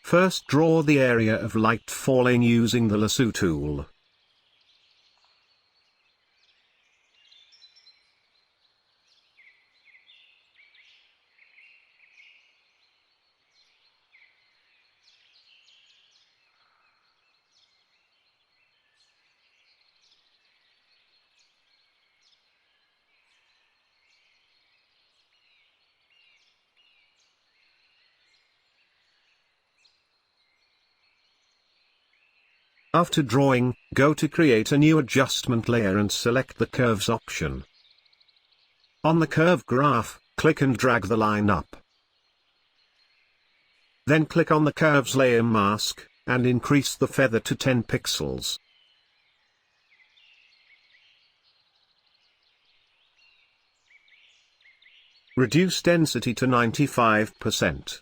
First draw the area of light falling using the lasso tool. After drawing, go to Create a new adjustment layer and select the Curves option. On the curve graph, click and drag the line up. Then click on the Curves layer mask, and increase the feather to 10 pixels. Reduce density to 95%.